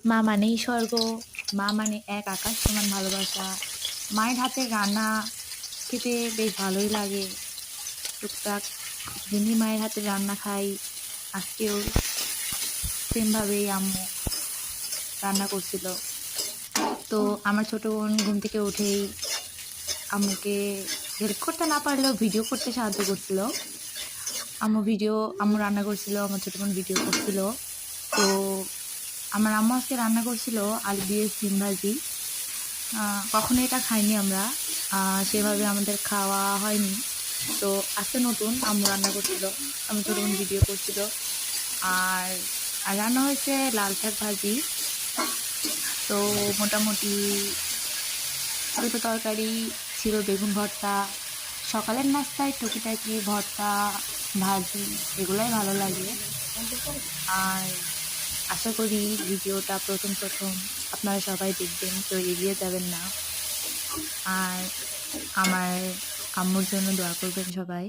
মা মানেই স্বর্গ, মা মানে এক আকাশ সমান ভালোবাসা। মায়ের হাতের রান্না খেতে বেশ ভালোই লাগে। টুকটাক প্রতিদিনই মায়ের হাতের রান্না খাই। আজকেও সেমভাবেই আম্মু রান্না করছিল। তো আমার ছোটো বোন ঘুম থেকে উঠেই আম্মুকে হেল্প করতে না পারলেও ভিডিও করতে সাহায্য করছিল। আম্মু রান্না করছিল, আমার ছোটো বোন ভিডিও করছিল। তো আমার আম্মু আজকে রান্না করছিল আলু দিয়ে সিম ভাজি। কখনো এটা খাইনি আমরা, সেভাবে আমাদের খাওয়া হয়নি। তো আজকে নতুন আম্মু রান্না করছিল, আমার ছোটো বোন ভিডিও করছিল। আর রান্না হয়েছে লাল শাক ভাজি। তো মোটামুটি দুটো তরকারি ছিল, বেগুন ভর্তা। সকালের নাস্তায় টুকিটাকি ভর্তা ভাজি এগুলাই ভালো লাগে। আর আশা করি ভিডিওটা প্রথম আপনারা সবাই দেখবেন, কেউ এগিয়ে যাবেন না। আর আমার আম্মুর জন্য দোয়া করবেন সবাই।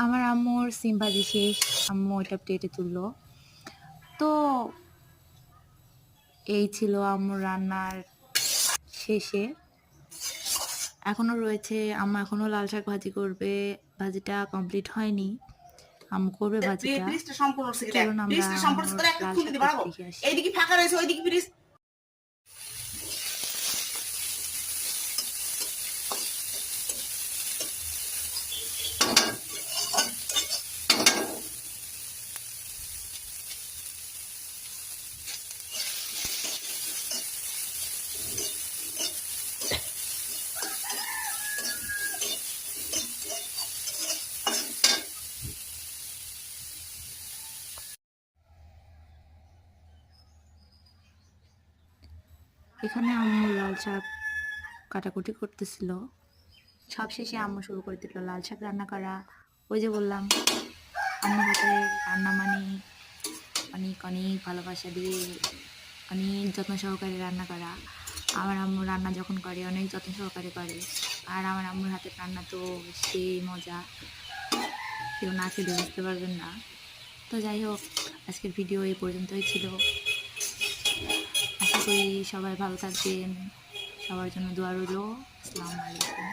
আমার আম্মুর সিম ভাজি শেষ, আম্মু ওইটা প্লেটে তুললো। তো এই ছিল আম্মুর রান্নার শেষে। এখনও রয়েছে, আম্মু এখনও লাল শাক ভাজি করবে, ভাজিটা কমপ্লিট হয়নি, আম্মু করবে ভাজিটা। চলুন আমরা লাল শাক দেখে আসি। এইদিকে ফাঁকা রয়েছে, ওইদিকে ফ্রিজ। এখানে আম্মু লাল শাক কাটাকুটি করতেছিল। সব শেষে আম্মু শুরু করে দিল লাল শাক রান্না করা। ওই যে বললাম, আম্মুর হাতে রান্না মানে অনেক অনেক ভালোবাসা দিয়ে অনেক যত্ন সহকারে রান্না করা। আমার আম্মু রান্না যখন করে অনেক যত্ন সহকারে করে। আর আমার আম্মুর হাতের রান্না তো সেই মজা, কেউ না খেলে বুঝতে পারবেন না। তো যাই হোক, আজকের ভিডিও এই পর্যন্তই ছিল। আশা করি সবাই ভালো থাকবেন, সবার জন্য দোয়া রইল। আসসালামু আলাইকুম।